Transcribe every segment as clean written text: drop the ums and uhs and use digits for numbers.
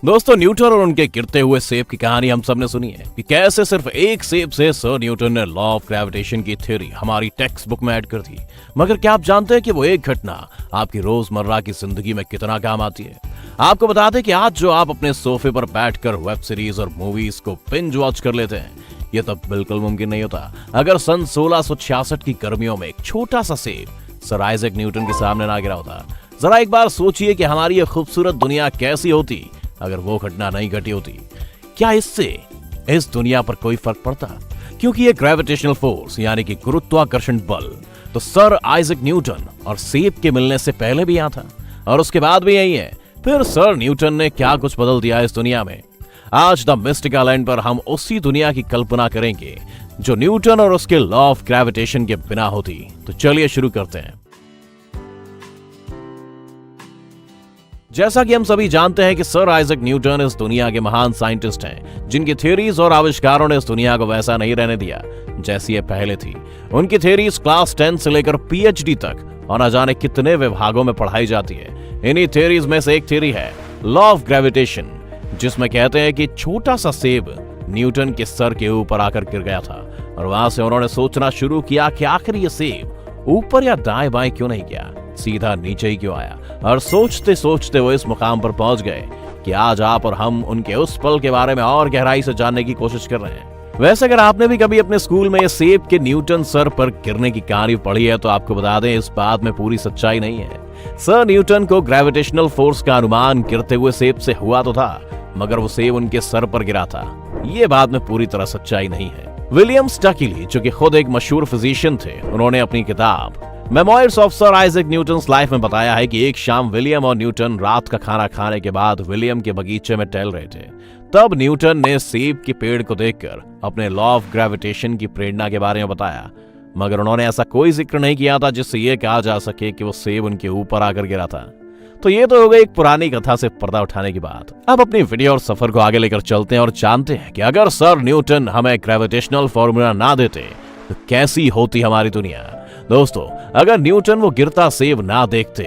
दोस्तों, न्यूटन और उनके गिरते हुए सेब की कहानी हम सबने सुनी है कि कैसे सिर्फ एक सेब से सर न्यूटन ने लॉ ऑफ ग्रेविटेशन की थ्योरी हमारी टेक्स्ट बुक में ऐड कर दी। मगर क्या आप जानते हैं कि वो एक घटना आपकी रोजमर्रा की जिंदगी में कितना काम आती है? आपको बता दें कि आज जो आप अपने सोफे पर बैठकर वेब सीरीज और मूवीज को बिंज वॉच कर लेते हैं, ये तब बिल्कुल मुमकिन नहीं होता अगर सन 1666 की गर्मियों में एक छोटा सा सेब सर आइजैक न्यूटन के सामने ना गिरा होता। जरा एक बार सोचिए कि हमारी ये खूबसूरत दुनिया कैसी होती अगर वो घटना नहीं घटी होती। क्या इससे इस दुनिया पर कोई फर्क पड़ता? क्योंकि ये ग्रेविटेशनल फोर्स यानी कि गुरुत्वाकर्षण बल तो सर आइजैक न्यूटन और सेब के मिलने से पहले भी यहाँ था और उसके बाद भी यही है। फिर सर न्यूटन ने क्या कुछ बदल दिया इस दुनिया में? आज द मिस्टिकल एंड पर हम उसी दुनिया की कल्पना करेंगे जो न्यूटन और उसके लॉ ऑफ ग्रेविटेशन के बिना होती। तो चलिए शुरू करते हैं। जैसा कि हम सभी जानते हैं कि सर आइजैक न्यूटन इस दुनिया के महान साइंटिस्ट हैं जिनकी थ्योरीज और आविष्कारों ने इस दुनिया को वैसा नहीं रहने दिया जैसी ये पहले थी। उनकी थ्योरीज क्लास 10 से लेकर पीएचडी तक और न जाने कितने विभागों में पढ़ाई जाती है। इन्हीं थ्योरीज में से एक थ्योरी है लॉ ऑफ ग्रेविटेशन, जिसमें कहते हैं कि छोटा सा सेब न्यूटन के सर के ऊपर आकर गिर गया था और वहां से उन्होंने सोचना शुरू किया कि आखिर ये सेब ऊपर या दाएं बाएं क्यों नहीं गया, सीधा नीचे ही क्यों आया। और सोचते सोचते वो इस मुकाम पर पहुंच गए कि आज आप और हम उनके उस पल के बारे में और गहराई से जानने की कोशिश कर रहे हैं। वैसे अगर आपने भी कभी अपने स्कूल में ये सेब के न्यूटन सर पर गिरने की कहानी पढ़ी है तो आपको बता दें इस बात में पूरी सच्चाई नहीं है। सर न्यूटन को ग्रेविटेशनल फोर्स का अनुमान गिरते हुए सेब से हुआ तो था, मगर वो सेब उनके सर पर गिरा था, ये बात में पूरी तरह सच्चाई नहीं है। विलियम स्टकिली जो कि खुद एक मशहूर फिजिशियन थे, उन्होंने अपनी किताब memoirs of sir Isaac Newton's life में बताया है कि एक शाम विलियम और न्यूटन रात का खाना खाने के बाद विलियम के बगीचे में टहल रहे थे। तब न्यूटन ने सेब के पेड़ को देखकर अपने लॉ ऑफ ग्रेविटेशन की प्रेरणा के बारे में बताया, मगर उन्होंने ऐसा कोई जिक्र नहीं किया था जिससे यह कहा जा सके कि वो सेब उनके ऊपर आकर गिरा था। तो ये तो हो गई एक पुरानी कथा से पर्दा उठाने की बात। अब अपनी वीडियो और सफर को आगे लेकर चलते हैं और जानते हैं कि अगर सर न्यूटन हमें ग्रेविटेशनल फॉर्मूला ना देते तो कैसी होती हमारी दुनिया। दोस्तों, अगर न्यूटन वो गिरता सेब ना देखते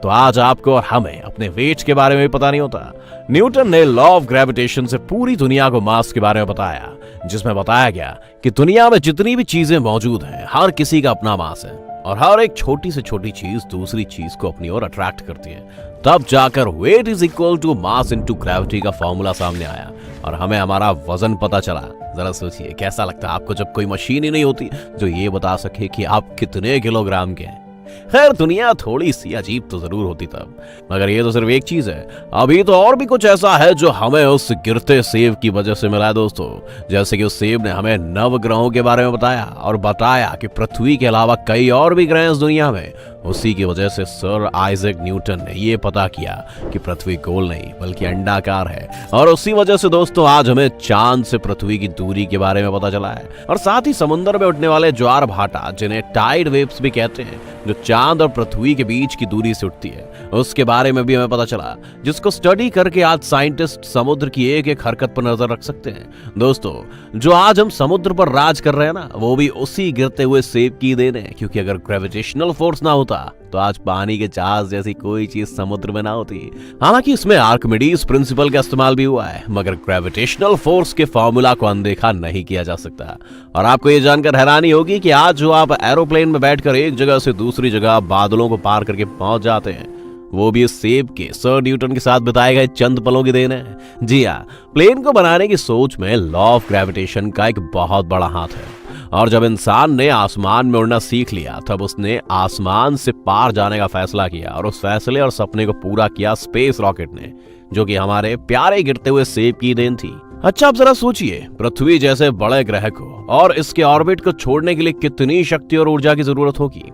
तो आज आपको और हमें अपने वेट के बारे में भी पता नहीं होता। न्यूटन ने लॉ ऑफ ग्रेविटेशन से पूरी दुनिया को मास के बारे में बताया, जिसमें बताया गया कि दुनिया में जितनी भी चीजें मौजूद हैं हर किसी का अपना मास है और हर एक छोटी से छोटी चीज दूसरी चीज को अपनी ओर अट्रैक्ट करती है। तब जाकर weight is equal to mass into gravity का फॉर्मूला सामने आया और हमें हमारा वजन पता चला। जरा सोचिए कैसा लगता है आपको जब कोई मशीन ही नहीं होती जो ये बता सके कि आप कितने किलोग्राम के हैं। खैर, दुनिया थोड़ी सी अजीब तो जरूर होती तब, मगर ये तो सिर्फ एक चीज है। अभी तो और भी कुछ ऐसा है जो हमें उस गिरते सेब की वजह से मिला है दोस्तों। जैसे कि उस सेब ने हमें नवग्रहों के बारे में बताया और बताया कि पृथ्वी के अलावा कई और भी ग्रह हैं इस दुनिया में। उसी की वजह से सर आइजैक न्यूटन ने ये पता किया कि पृथ्वी गोल नहीं बल्कि अंडाकार है और उसी वजह से दोस्तों आज हमें चांद से पृथ्वी की दूरी के बारे में पता चला है। और साथ ही समुद्र में उठने वाले ज्वार भाटा, जिन्हें टाइड वेव्स भी कहते हैं, जो चांद और पृथ्वी के बीच की दूरी से उठती है, उसके बारे में भी हमें पता चला, जिसको स्टडी करके आज साइंटिस्ट समुद्र की एक एक हरकत पर नजर रख सकते हैं। दोस्तों, जो आज हम समुद्र पर राज कर रहे हैं ना, वो भी उसी गिरते हुए सेब की देन है, क्योंकि अगर ग्रेविटेशनल फोर्स ना होता तो आज पानी के जहाज जैसी कोई चीज समुद्र में ना होती। हालांकि इसमें आर्किमिडीज प्रिंसिपल का इस्तेमाल भी हुआ है, मगर ग्रेविटेशनल फोर्स के फॉर्मूला को अनदेखा नहीं किया जा सकता। और आपको ये जानकर हैरानी होगी कि आज जो आप एरोप्लेन में बैठकर एक जगह से दूसरी जगह बादलों को पार करके पहुंच जाते हैं, वो भी इस सेब के सर न्यूटन के साथ बिताए गए चंद पलों की देन है। जी हाँ, प्लेन को बनाने की सोच में लॉ ऑफ ग्रेविटेशन का एक बहुत बड़ा हाथ है। और जब इंसान ने आसमान में उड़ना सीख लिया तब उसने आसमान से पार जाने का फैसला किया और उस फैसले और सपने को पूरा किया स्पेस रॉकेट ने, जो कि हमारे प्यारे गिरते हुए सेब की देन थी। अच्छा, आप जरा सोचिए, पृथ्वी जैसे बड़े ग्रह को और इसके ऑर्बिट को छोड़ने के लिए कितनी शक्ति और ऊर्जा की जरूरत होगी।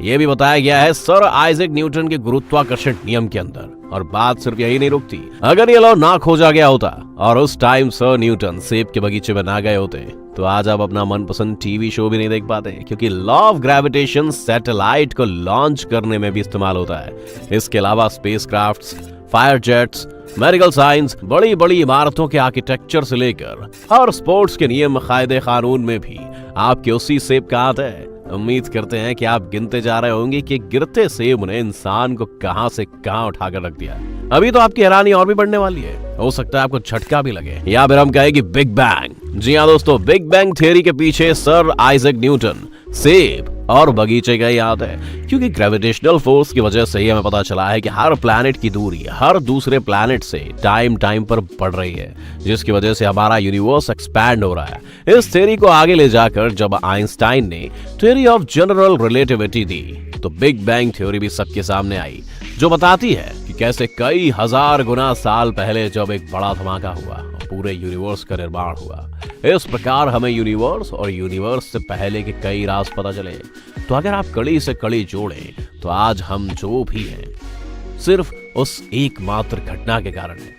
यह भी बताया गया है सर आइजैक न्यूटन के गुरुत्वाकर्षण नियम के अंदर। और बात सिर्फ यही नहीं रुकती, अगर ये लॉ ना खोजा गया होता और उस टाइम सर न्यूटन सेब के बगीचे में ना गए होते तो आज आप अपना मनपसंद टीवी शो भी नहीं देख पाते, क्योंकि लॉ ऑफ ग्रेविटेशन सैटेलाइट को लॉन्च करने में भी इस्तेमाल होता है। इसके अलावा spacecrafts, fire jets, medical science, बड़ी बड़ी इमारतों के आर्किटेक्चर से लेकर हर स्पोर्ट्स के नियम कायदे कानून में भी आपके उसी सेब का हाथ है। उम्मीद करते हैं कि आप गिनते जा रहे होंगे कि गिरते सेब ने इंसान को कहां से कहां उठाकर रख दिया। अभी तो आपकी हैरानी और भी बढ़ने वाली है, हो सकता है आपको झटका भी लगे या फिर हम कहें कि बिग बैंग। जी हाँ दोस्तों, बिग बैंग थ्योरी के पीछे सर आइजैक न्यूटन, सेब और बगीचे का याद है, क्योंकि ग्रेविटेशनल फोर्स की वजह से ही हमें पता चला है कि हर प्लैनेट की दूरी हर दूसरे प्लैनेट से टाइम पर बढ़ रही है, जिसकी वजह से हमारा यूनिवर्स एक्सपैंड हो रहा है। इस थ्योरी को आगे ले जाकर जब आइंस्टाइन ने थ्योरी ऑफ जनरल रिलेटिविटी दी तो बिग बैंग थ्योरी भी सबके सामने आई, जो बताती है कि कैसे कई हजार गुना साल पहले जब एक बड़ा धमाका हुआ और पूरे यूनिवर्स का निर्माण हुआ। इस प्रकार हमें यूनिवर्स और यूनिवर्स से पहले के कई राज पता चले। तो अगर आप कड़ी से कड़ी जोड़ें तो आज हम जो भी हैं सिर्फ उस एकमात्र घटना के कारण है।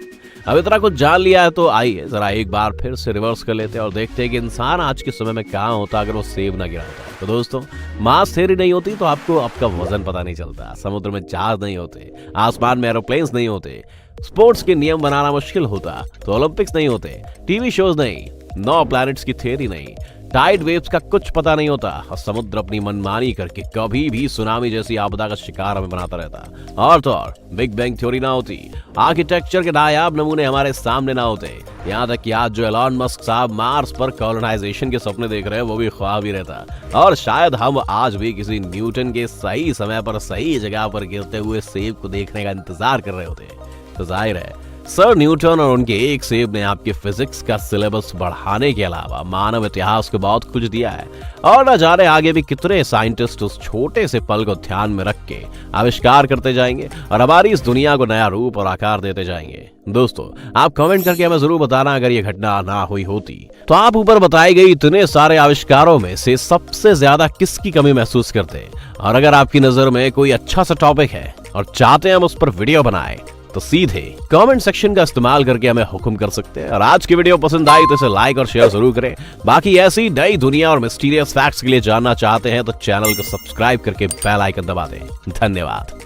अब इतना कुछ जान लिया है तो आइए जरा एक बार फिर से रिवर्स कर लेते हैं और देखते हैं कि इंसान आज के समय में कहाँ होता अगर वो सेब ना गिराता। तो दोस्तों, मास थ्योरी नहीं होती तो आपको आपका वजन पता नहीं चलता, समुद्र में जहाज नहीं होते, आसमान में एरोप्लेन्स नहीं होते, स्पोर्ट्स के नियम बनाना मुश्किल होता तो ओलंपिक्स नहीं होते, टीवी शोज नहीं, 9 प्लैनेट्स की थ्योरी नहीं, टाइड वेव्स का कुछ पता नहीं होता और समुद्र अपनी मनमानी करके कभी भी सुनामी जैसी आपदा का शिकार हमें बनाता रहता। और तो और बिग बैंग थ्योरी ना होती, आर्किटेक्चर के नायाब नमूने हमारे सामने ना होते, यहाँ तक कि आज जो एलॉन मस्क साहब मार्स पर कॉलोनाइजेशन के सपने देख रहे हैं वो भी ख्वाब ही रहता, और शायद हम आज भी किसी न्यूटन के सही समय पर सही जगह पर गिरते हुए सेब को देखने का इंतजार कर रहे होते। तो जाहिर है सर न्यूटन और उनके एक सेब ने आपके फिजिक्स का सिलेबस बढ़ाने के अलावा मानव इतिहास को बहुत कुछ दिया है, और न जाने आगे भी कितने साइंटिस्ट उस छोटे से पल को ध्यान में रख के आविष्कार करते जाएंगे और हमारी इस दुनिया को नया रूप और आकार देते जाएंगे। दोस्तों, आप कमेंट करके हमें जरूर बताना अगर ये घटना ना हुई होती तो आप ऊपर बताई गई इतने सारे आविष्कारों में से सबसे ज्यादा किसकी कमी महसूस करते, और अगर आपकी नजर में कोई अच्छा सा टॉपिक है और चाहते हैं हम उस पर वीडियो बनाए तो सीधे कमेंट सेक्शन का इस्तेमाल करके हमें हुक्म कर सकते हैं। और आज की वीडियो पसंद आई तो इसे लाइक और शेयर जरूर करें। बाकी ऐसी नई दुनिया और मिस्टीरियस फैक्ट्स के लिए जानना चाहते हैं तो चैनल को सब्सक्राइब करके बेल आइकन दबा दें। धन्यवाद।